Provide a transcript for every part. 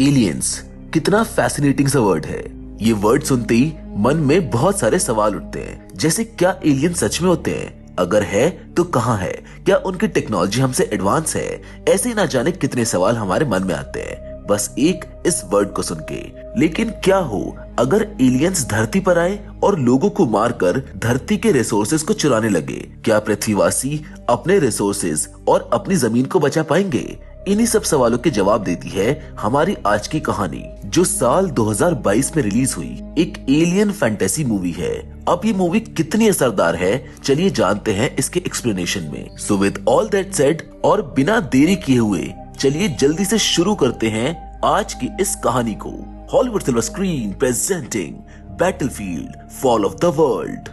Aliens कितना fascinating सा word है। ये वर्ड सुनते ही मन में बहुत सारे सवाल उठते हैं, जैसे क्या एलियन सच में होते हैं, अगर है तो कहाँ है, क्या उनकी टेक्नोलॉजी हमसे एडवांस है। ऐसे ना जाने कितने सवाल हमारे मन में आते हैं बस एक इस वर्ड को सुन के। लेकिन क्या हो अगर एलियंस धरती पर आए और लोगों को मारकर धरती के रिसोर्सेज को चुराने लगे? क्या पृथ्वीवासी अपने रिसोर्सेज और अपनी जमीन को बचा पाएंगे? इन्हीं सब सवालों के जवाब देती है हमारी आज की कहानी, जो साल 2022 में रिलीज हुई एक एलियन फैंटेसी मूवी है। अब ये मूवी कितनी असरदार है, चलिए जानते हैं इसके एक्सप्लेनेशन में। So with all that said और बिना देरी किए हुए चलिए जल्दी से शुरू करते हैं आज की इस कहानी को। Hollywood silver screen presenting battlefield fall of the world.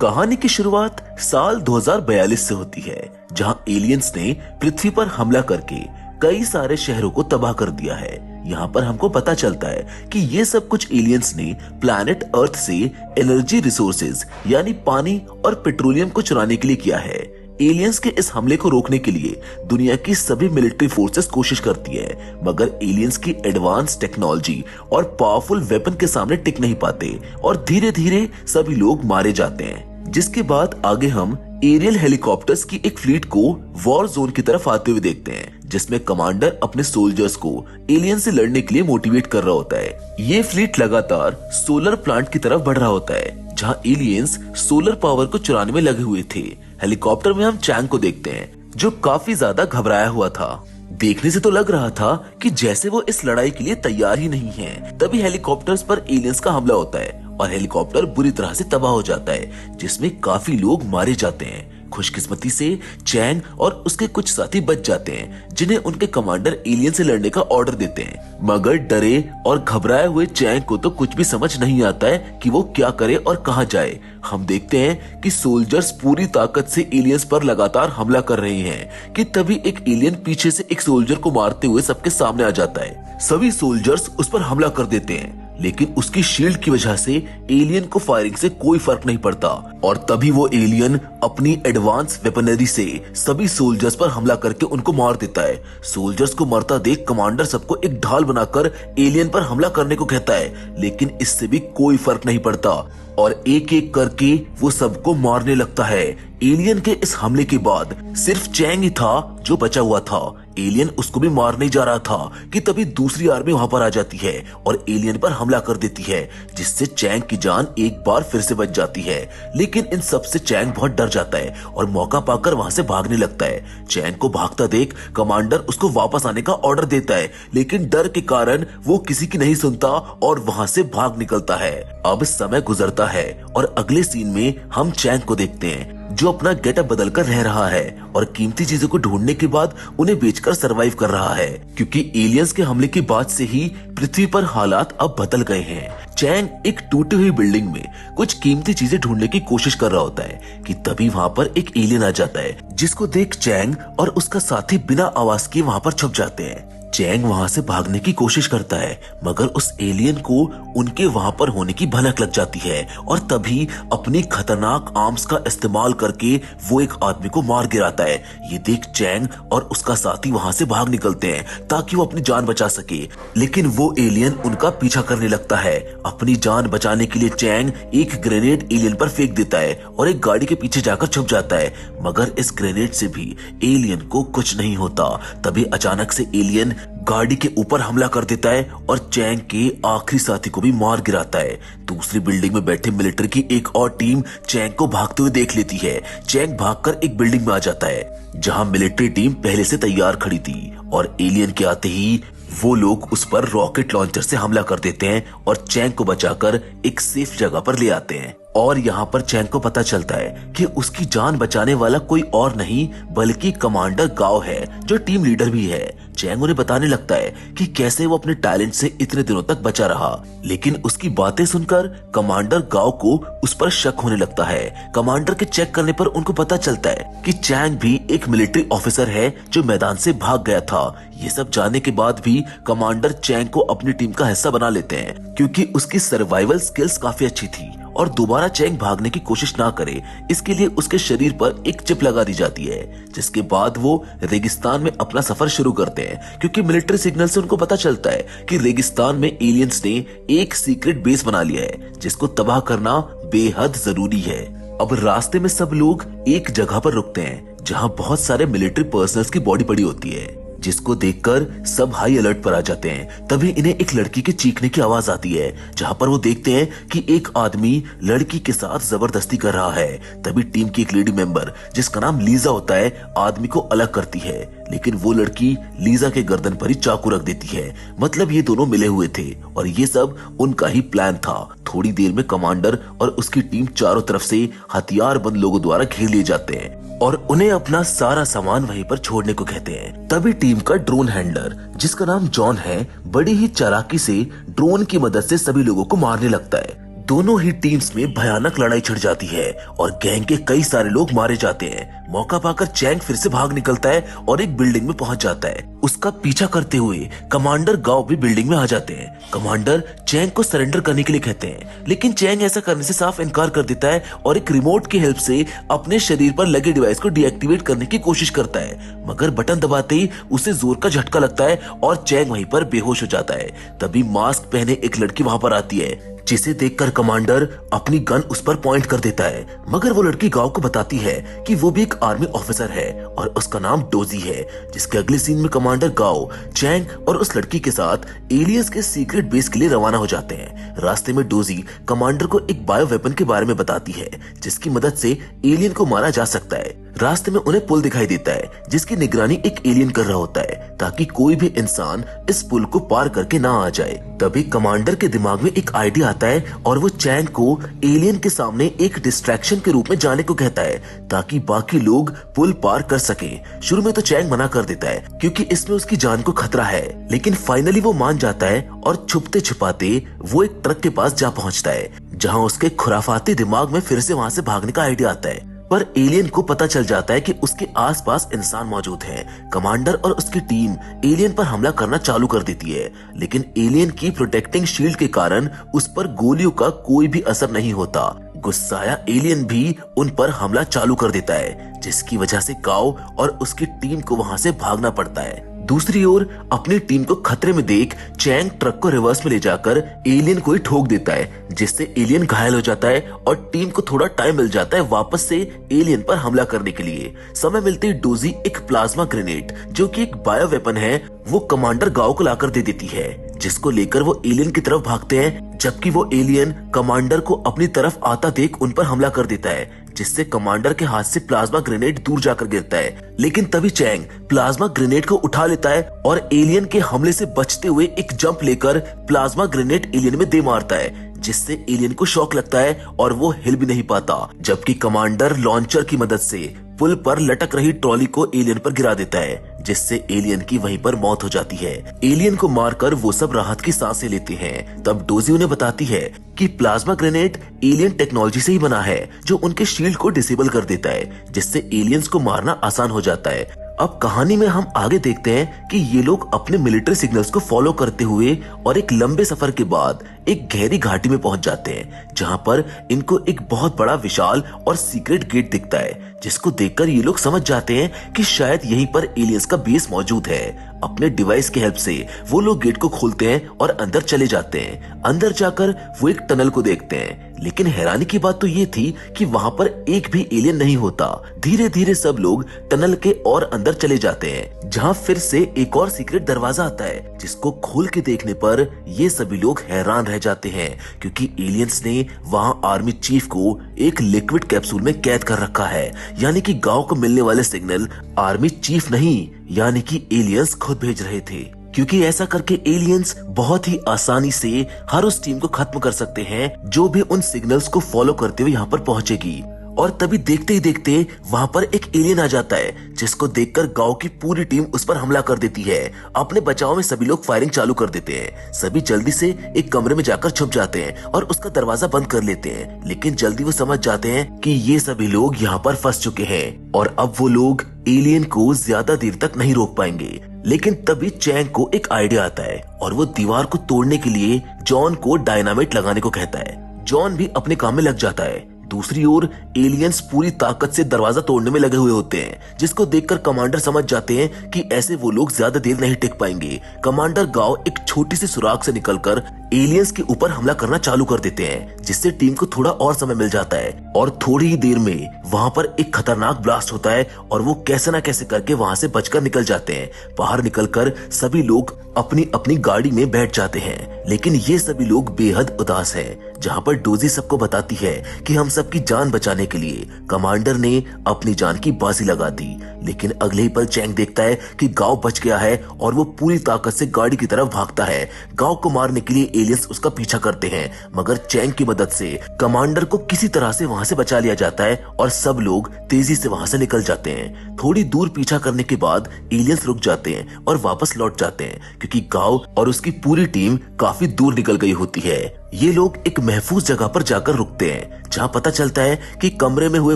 कहानी की शुरुआत साल 2042 से होती है, जहां एलियंस ने पृथ्वी पर हमला करके कई सारे शहरों को तबाह कर दिया है। यहाँ पर हमको पता चलता है कि ये सब कुछ एलियंस ने प्लैनेट अर्थ से एनर्जी रिसोर्सेज यानी पानी और पेट्रोलियम को चुराने के लिए किया है। एलियंस के इस हमले को रोकने के लिए दुनिया की सभी मिलिट्री फोर्सेस कोशिश करती है, मगर एलियंस की एडवांस टेक्नोलॉजी और पावरफुल वेपन के सामने टिक नहीं पाते और धीरे धीरे सभी लोग मारे जाते हैं। जिसके बाद आगे हम एरियल हेलीकॉप्टर्स की एक फ्लीट को वॉर जोन की तरफ आते हुए देखते हैं, जिसमें कमांडर अपने सोल्जर्स को एलियन से लड़ने के लिए मोटिवेट कर रहा होता है। ये फ्लीट लगातार सोलर प्लांट की तरफ बढ़ रहा होता है, जहां एलियंस सोलर पावर को चुराने में लगे हुए थे। हेलीकॉप्टर में हम चैंग को देखते हैं, जो काफी ज्यादा घबराया हुआ था। देखने से तो लग रहा था कि जैसे वो इस लड़ाई के लिए तैयार ही नहीं है। तभी हेलीकॉप्टर्स पर एलियंस का हमला होता है और हेलीकॉप्टर बुरी तरह से तबाह हो जाता है, जिसमें काफी लोग मारे जाते हैं। खुशकिस्मती से चैंग और उसके कुछ साथी बच जाते हैं, जिन्हें उनके कमांडर एलियन से लड़ने का ऑर्डर देते हैं। मगर डरे और घबराए हुए चैंग को तो कुछ भी समझ नहीं आता है कि वो क्या करे और कहां जाए। हम देखते हैं कि सोल्जर्स पूरी ताकत से एलियंस पर लगातार हमला कर रहे हैं कि तभी एक एलियन पीछे से एक सोल्जर को मारते हुए सबके सामने आ जाता है। सभी सोल्जर्स उस पर हमला कर देते हैं, लेकिन उसकी शील्ड की वजह से एलियन को फायरिंग से कोई फर्क नहीं पड़ता और तभी वो एलियन अपनी एडवांस वेपनरी से सभी सोल्जर्स पर हमला करके उनको मार देता है। सोल्जर्स को मरता देख कमांडर सबको एक ढाल बनाकर एलियन पर हमला करने को कहता है, लेकिन इससे भी कोई फर्क नहीं पड़ता और एक एक करके वो सबको मारने लगता है। एलियन के इस हमले के बाद सिर्फ चैंग ही था जो बचा हुआ था। एलियन उसको भी मारने जा रहा था कि तभी दूसरी आर्मी वहां पर आ जाती है और एलियन पर हमला कर देती है, जिससे चैंग की जान एक बार फिर से बच जाती है। लेकिन इन सब से चैंग बहुत डर जाता है और मौका पाकर वहां से भागने लगता है। चैंग को भागता देख कमांडर उसको वापस आने का ऑर्डर देता है, लेकिन डर के कारण वो किसी की नहीं सुनता और वहां से भाग निकलता है। अब समय गुजरता है और अगले सीन में हम चैंग को देखते हैं, जो अपना गेटअप बदलकर रह रहा है और कीमती चीजों को ढूंढने के बाद उन्हें बेचकर सरवाइव कर रहा है, क्योंकि एलियंस के हमले के बाद से ही पृथ्वी पर हालात अब बदल गए हैं। चैंग एक टूटी हुई बिल्डिंग में कुछ कीमती चीजें ढूंढने की कोशिश कर रहा होता है कि तभी वहां पर एक एलियन आ जाता है, जिसको देख चैंग और उसका साथी बिना आवाज के वहां पर छुप जाते हैं। चैंग वहां से भागने की कोशिश करता है, मगर उस एलियन को उनके वहां पर होने की भनक लग जाती है और तभी अपनी खतरनाक आर्म्स का इस्तेमाल करके वो एक आदमी को मार गिराता है। ये देख चैंग और उसका साथी वहां से भाग निकलते हैं ताकि वो अपनी जान बचा सके, लेकिन वो एलियन उनका पीछा करने लगता है। अपनी जान बचाने के लिए चैंग एक ग्रेनेड एलियन पर फेंक देता है और एक गाड़ी के पीछे जाकर छुप जाता है, मगर इस ग्रेनेड से भी एलियन को कुछ नहीं होता। तभी अचानक से एलियन गाड़ी के ऊपर हमला कर देता है और चैंग के आखिरी साथी को भी मार गिराता है। दूसरी बिल्डिंग में बैठे मिलिट्री की एक और टीम चैंग को भागते हुए देख लेती है। चैंग भागकर एक बिल्डिंग में आ जाता है, जहां मिलिट्री टीम पहले से तैयार खड़ी थी और एलियन के आते ही वो लोग उस पर रॉकेट लॉन्चर से हमला कर देते हैं और चैंग को बचाकर एक सेफ जगह पर ले आते हैं। और यहाँ पर चैंग को पता चलता है कि उसकी जान बचाने वाला कोई और नहीं बल्कि कमांडर गाओ है, जो टीम लीडर भी है। चैंग उन्हें बताने लगता है कि कैसे वो अपने टैलेंट से इतने दिनों तक बचा रहा, लेकिन उसकी बातें सुनकर कमांडर गाओ को उस पर शक होने लगता है। कमांडर के चेक करने पर उनको पता चलता है कि चैंग भी एक मिलिट्री ऑफिसर है जो मैदान से भाग गया था। ये सब जानने के बाद भी कमांडर चैंग को अपनी टीम का हिस्सा बना लेते हैं, क्योंकि उसकी सर्वाइवल स्किल्स काफी अच्छी थी और दोबारा चैंग भागने की कोशिश ना करे, इसके लिए उसके शरीर पर एक चिप लगा दी जाती है, जिसके बाद वो रेगिस्तान में अपना सफर शुरू करते हैं, क्योंकि मिलिट्री सिग्नल से उनको पता चलता है कि रेगिस्तान में एलियंस ने एक सीक्रेट बेस बना लिया है, जिसको तबाह करना बेहद जरूरी है। अब रास्ते में सब लोग एक जगह पर रुकते हैं जहां बहुत सारे मिलिट्री पर्सनल्स की बॉडी पड़ी होती है, जिसको देखकर सब हाई अलर्ट पर आ जाते हैं। तभी इन्हें एक लड़की के चीखने की आवाज आती है, जहां पर वो देखते हैं कि एक आदमी लड़की के साथ जबरदस्ती कर रहा है। तभी टीम की एक लेडी मेंबर, जिसका नाम लीजा होता है, आदमी को अलग करती है, लेकिन वो लड़की लीजा के गर्दन पर ही चाकू रख देती है। मतलब ये दोनों मिले हुए थे और ये सब उनका ही प्लान था। थोड़ी देर में कमांडर और उसकी टीम चारों तरफ से हथियारबंद लोगों द्वारा घेर लिए जाते हैं और उन्हें अपना सारा सामान वहीं पर छोड़ने को कहते हैं। तभी टीम का ड्रोन हैंडलर, जिसका नाम जॉन है, बड़ी ही चालाकी से ड्रोन की मदद से सभी लोगों को मारने लगता है। दोनों ही टीम्स में भयानक लड़ाई छिड़ जाती है और गैंग के कई सारे लोग मारे जाते हैं। मौका पाकर चैंग फिर से भाग निकलता है और एक बिल्डिंग में पहुंच जाता है। उसका पीछा करते हुए कमांडर गाओ भी बिल्डिंग में आ जाते हैं। कमांडर चैंग को सरेंडर करने के लिए कहते हैं, लेकिन चैंग ऐसा करने से साफ इनकार कर देता है और एक रिमोट की हेल्प से अपने शरीर पर लगे डिवाइस को डीएक्टिवेट करने की कोशिश करता है, मगर बटन दबाते ही उसे जोर का झटका लगता है और चैंग वहीं पर बेहोश हो जाता है। तभी मास्क पहने एक लड़की वहां पर आती है, जिसे देखकर कमांडर अपनी गन उस पर पॉइंट कर देता है, मगर वो लड़की गाओ को बताती है कि वो भी एक आर्मी ऑफिसर है और उसका नाम डोजी है। जिसके अगले सीन में कमांडर गाओ, चैंग और उस लड़की के साथ एलियंस के सीक्रेट बेस के लिए रवाना हो जाते हैं। रास्ते में डोजी कमांडर को एक बायो वेपन के बारे में बताती है, जिसकी मदद से एलियन को मारा जा सकता है। रास्ते में उन्हें पुल दिखाई देता है, जिसकी निगरानी एक एलियन कर रहा होता है, ताकि कोई भी इंसान इस पुल को पार करके ना आ जाए। तभी कमांडर के दिमाग में एक आइडिया आता है और वो चैंग को एलियन के सामने एक डिस्ट्रैक्शन के रूप में जाने को कहता है, ताकि बाकी लोग पुल पार कर सके। शुरू में तो चैंग मना कर देता है, क्योंकि इसमें उसकी जान को खतरा है, लेकिन फाइनली वो मान जाता है और छुपते छिपाते वो एक ट्रक के पास जा पहुंचता है, जहां उसके खुराफाती दिमाग में फिर से वहां से भागने का आइडिया आता है। पर एलियन को पता चल जाता है कि उसके आसपास इंसान मौजूद हैं। कमांडर और उसकी टीम एलियन पर हमला करना चालू कर देती है, लेकिन एलियन की प्रोटेक्टिंग शील्ड के कारण उस पर गोलियों का कोई भी असर नहीं होता। गुस्साया एलियन भी उन पर हमला चालू कर देता है, जिसकी वजह से गाओ और उसकी टीम को वहां से भागना पड़ता है। दूसरी ओर अपनी टीम को खतरे में देख चैंग ट्रक को रिवर्स में ले जाकर एलियन को ही ठोक देता है, जिससे एलियन घायल हो जाता है और टीम को थोड़ा टाइम मिल जाता है वापस से एलियन पर हमला करने के लिए। समय मिलते ही डोजी एक प्लाज्मा ग्रेनेड, जो कि एक बायो वेपन है, वो कमांडर गाओ को लाकर दे देती है, जिसको लेकर वो एलियन की तरफ भागते हैं, जबकि वो एलियन कमांडर को अपनी तरफ आता देख उन पर हमला कर देता है, जिससे कमांडर के हाथ से प्लाज्मा ग्रेनेड दूर जाकर गिरता है। लेकिन तभी चैंग प्लाज्मा ग्रेनेड को उठा लेता है और एलियन के हमले से बचते हुए एक जंप लेकर प्लाज्मा ग्रेनेड एलियन में दे मारता है, जिससे एलियन को शॉक लगता है और वो हिल भी नहीं पाता। जबकि कमांडर लॉन्चर की मदद से पुल पर लटक रही ट्रॉली को एलियन पर गिरा देता है, जिससे एलियन की वहीं पर मौत हो जाती है। एलियन को मारकर वो सब राहत की सांसें लेते हैं। तब डोजी उन्हें बताती है कि प्लाज्मा ग्रेनेड एलियन टेक्नोलॉजी से ही बना है, जो उनके शील्ड को डिसेबल कर देता है, जिससे एलियंस को मारना आसान हो जाता है। अब कहानी में हम आगे देखते हैं कि ये लोग अपने मिलिट्री सिग्नल्स को फॉलो करते हुए और एक लंबे सफर के बाद एक गहरी घाटी में पहुंच जाते हैं, जहां पर इनको एक बहुत बड़ा विशाल और सीक्रेट गेट दिखता है, जिसको देखकर ये लोग समझ जाते हैं कि शायद यहीं पर एलियंस का बेस मौजूद है। अपने डिवाइस की हेल्प से वो लोग गेट को खोलते हैं और अंदर चले जाते हैं। अंदर जाकर वो एक टनल को देखते हैं, लेकिन हैरानी की बात तो ये थी कि वहां पर एक भी एलियन नहीं होता। धीरे धीरे सब लोग टनल के और अंदर चले जाते हैं, जहां फिर से एक और सीक्रेट दरवाजा आता है, जिसको खोल के देखने पर ये सभी लोग हैरान रह जाते हैं, क्योंकि एलियंस ने वहां आर्मी चीफ को एक लिक्विड कैप्सूल में कैद कर रखा है। यानी कि गांव को मिलने वाले सिग्नल आर्मी चीफ नहीं, यानी कि एलियंस खुद भेज रहे थे, क्योंकि ऐसा करके एलियंस बहुत ही आसानी से हर उस टीम को खत्म कर सकते हैं जो भी उन सिग्नल्स को फॉलो करते हुए यहाँ पर पहुंचेगी। और तभी देखते ही देखते वहां पर एक एलियन आ जाता है, जिसको देखकर गांव की पूरी टीम उस पर हमला कर देती है। अपने बचाव में सभी लोग फायरिंग चालू कर देते हैं। सभी जल्दी से एक कमरे में जाकर छुप जाते हैं और उसका दरवाजा बंद कर लेते हैं, लेकिन जल्दी वो समझ जाते हैं कि ये सभी लोग यहाँ पर फंस चुके हैं और अब वो लोग एलियन को ज्यादा देर तक नहीं रोक पाएंगे। लेकिन तभी चैंग को एक आइडिया आता है और वो दीवार को तोड़ने के लिए जॉन को डायनामाइट लगाने को कहता है। जॉन भी अपने काम में लग जाता है। दूसरी ओर एलियंस पूरी ताकत से दरवाजा तोड़ने में लगे हुए होते हैं, जिसको देखकर कमांडर समझ जाते हैं कि ऐसे वो लोग ज्यादा देर नहीं टिक पाएंगे। कमांडर गाओ एक छोटी सी सुराग से निकलकर एलियंस के ऊपर हमला करना चालू कर देते हैं, जिससे टीम को थोड़ा और समय मिल जाता है। और थोड़ी ही देर में वहां पर एक खतरनाक ब्लास्ट होता है और वो कैसे ना कैसे करके वहां से बचकर निकल जाते हैं। बाहर निकलकर सभी लोग अपनी अपनी गाड़ी में बैठ जाते हैं, लेकिन ये सभी लोग बेहद उदास हैं। जहां पर डोजी सबको बताती है कि हम सबकी जान बचाने के लिए कमांडर ने अपनी जान की बाजी लगा दी, लेकिन अगले ही पल चैंग देखता है कि गाओ बच गया है और वो पूरी ताकत से गाड़ी की तरफ भागता है। गाओ को मारने के लिए एलियंस उसका पीछा करते हैं, मगर चैंग की मदद से कमांडर को किसी तरह से वहां से बचा लिया जाता है और सब लोग तेजी से वहां से निकल जाते हैं। थोड़ी दूर पीछा करने के बाद एलियंस रुक जाते हैं और वापस लौट जाते हैं, क्योंकि गाओ और उसकी पूरी टीम काफी दूर निकल गई होती है। ये लोग एक महफूज जगह पर जाकर रुकते हैं, जहां पता चलता है कि कमरे में हुए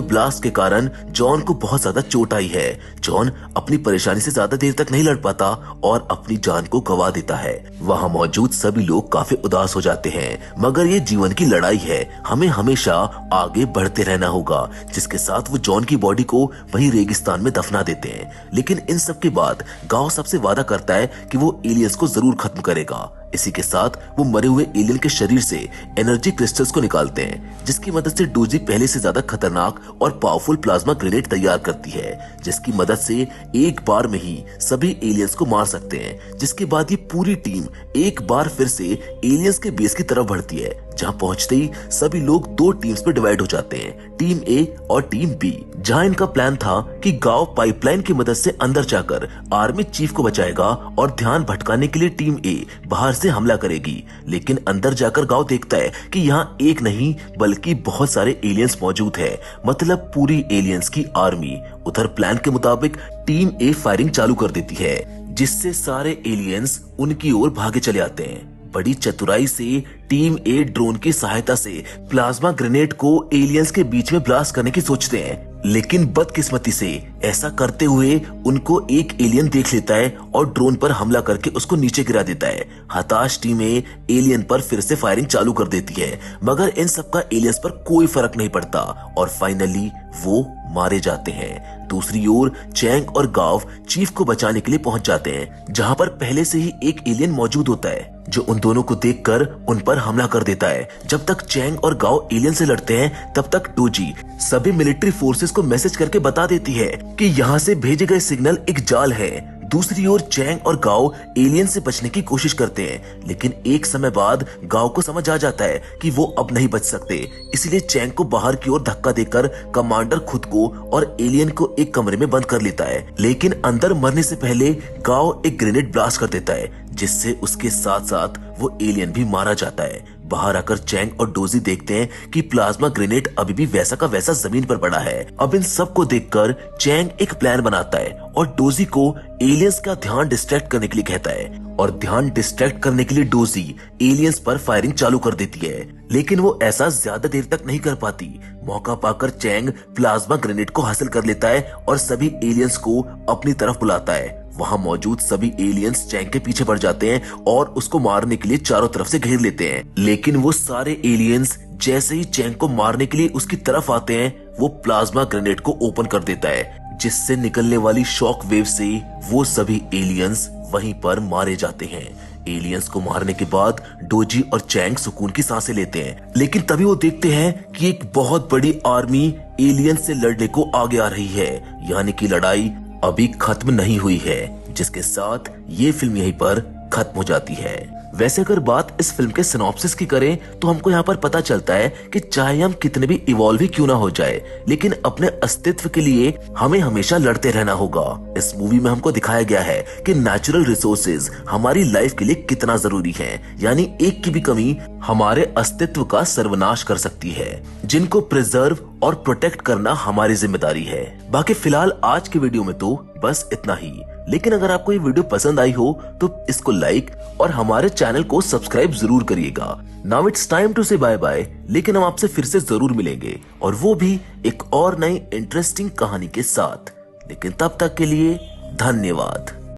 ब्लास्ट के कारण जॉन को बहुत ज्यादा चोट आई है। जॉन अपनी परेशानी से ज्यादा देर तक नहीं लड़ पाता और अपनी जान को गवा देता है। वहां मौजूद सभी लोग काफी उदास हो जाते हैं, मगर ये जीवन की लड़ाई है, हमें हमेशा आगे बढ़ते रहना होगा। जिसके साथ वो जॉन की बॉडी को वहीं रेगिस्तान में दफना देते हैं। लेकिन इन सब के बाद गाओ सबसे वादा करता है कि वो एलियंस को जरूर खत्म करेगा। इसी के साथ वो मरे हुए एलियन के शरीर से एनर्जी क्रिस्टल्स को निकालते हैं, जिसकी मदद से डोजी पहले से ज्यादा खतरनाक और पावरफुल प्लाज्मा ग्रेनेड तैयार करती है, जिसकी मदद से एक बार में ही सभी एलियंस को मार सकते हैं। जिसके बाद ये पूरी टीम एक बार फिर से एलियंस के बेस की तरफ बढ़ती है, जहां पहुंचते ही सभी लोग दो टीम्स में डिवाइड हो जाते हैं, टीम ए और टीम बी। जहां इनका प्लान था कि गाओ पाइपलाइन की मदद से अंदर जाकर आर्मी चीफ को बचाएगा और ध्यान भटकाने के लिए टीम ए बाहर से हमला करेगी। लेकिन अंदर जाकर गाओ देखता है कि यहाँ एक नहीं बल्कि बहुत सारे एलियंस मौजूद है, मतलब पूरी एलियंस की आर्मी। उधर प्लान के मुताबिक टीम ए फायरिंग चालू कर देती है, जिससे सारे एलियंस उनकी ओर भागे चले आते हैं। बड़ी चतुराई से टीम ए ड्रोन की सहायता से प्लाज्मा ग्रेनेड को एलियंस के बीच में ब्लास्ट करने की सोचते हैं, लेकिन बदकिस्मती से ऐसा करते हुए उनको एक एलियन देख लेता है और ड्रोन पर हमला करके उसको नीचे गिरा देता है। हताश टीम ए एलियन पर फिर से फायरिंग चालू कर देती है, मगर इन सबका एलियंस पर कोई फर्क नहीं पड़ता और फाइनली वो मारे जाते हैं। दूसरी ओर चैंग और गाव चीफ को बचाने के लिए पहुंच जाते हैं, जहां पर पहले से ही एक एलियन मौजूद होता है, जो उन दोनों को देखकर उन पर हमला कर देता है। जब तक चैंग और गाओ एलियन से लड़ते हैं, तब तक डोजी सभी मिलिट्री फोर्सेस को मैसेज करके बता देती है कि यहाँ से भेजे गए सिग्नल एक जाल है। दूसरी ओर चैंग और गाओ एलियन से बचने की कोशिश करते हैं, लेकिन एक समय बाद गाओ को समझ आ जाता है कि वो अब नहीं बच सकते। इसलिए चैंग को बाहर की ओर धक्का देकर कमांडर खुद को और एलियन को एक कमरे में बंद कर लेता है, लेकिन अंदर मरने से पहले गाओ एक ग्रेनेड ब्लास्ट कर देता है, जिससे उसके साथ साथ वो एलियन भी मारा जाता है। बाहर आकर चैंग और डोजी देखते हैं कि प्लाज्मा ग्रेनेड अभी भी वैसा का वैसा जमीन पर पड़ा है। अब इन सब को देखकर चैंग एक प्लान बनाता है और डोजी को एलियंस का ध्यान डिस्ट्रैक्ट करने के लिए कहता है, और ध्यान डिस्ट्रैक्ट करने के लिए डोजी एलियंस पर फायरिंग चालू कर देती है, लेकिन वो ऐसा ज्यादा देर तक नहीं कर पाती। मौका पाकर चैंग प्लाज्मा ग्रेनेड को हासिल कर लेता है और सभी एलियंस को अपनी तरफ बुलाता है। वहां मौजूद सभी एलियंस चैंग के पीछे पड़ जाते हैं और उसको मारने के लिए चारों तरफ से घेर लेते हैं, लेकिन वो सारे एलियंस जैसे ही चैंग को मारने के लिए उसकी तरफ आते हैं, वो प्लाज्मा ग्रेनेड को ओपन कर देता है, जिससे निकलने वाली शॉक वेव से वो सभी एलियंस वहीं पर मारे जाते हैं। एलियंस को मारने के बाद डोजी और चैंग सुकून की सांसें लेते हैं, लेकिन तभी वो देखते हैं कि एक बहुत बड़ी आर्मी एलियंस से लड़ने को आगे आ रही है, यानी कि लड़ाई अभी खत्म नहीं हुई है। जिसके साथ ये फिल्म यहीं पर खत्म हो जाती है। वैसे अगर बात इस फिल्म के सिनॉप्सिस की करें, तो हमको यहाँ पर पता चलता है कि चाहे हम कितने भी इवॉल्व ही क्यों ना हो जाए, लेकिन अपने अस्तित्व के लिए हमें हमेशा लड़ते रहना होगा। इस मूवी में हमको दिखाया गया है कि नेचुरल रिसोर्सेज हमारी लाइफ के लिए कितना जरूरी है, यानी एक की भी कमी हमारे अस्तित्व का सर्वनाश कर सकती है, जिनको प्रिजर्व और प्रोटेक्ट करना हमारी जिम्मेदारी है। बाकी फिलहाल आज के वीडियो में तो बस इतना ही, लेकिन अगर आपको ये वीडियो पसंद आई हो तो इसको लाइक और हमारे चैनल को सब्सक्राइब जरूर करिएगा। नाउ इट्स टाइम टू से बाय बाय, लेकिन हम आपसे फिर से जरूर मिलेंगे, और वो भी एक और नई इंटरेस्टिंग कहानी के साथ। लेकिन तब तक के लिए धन्यवाद।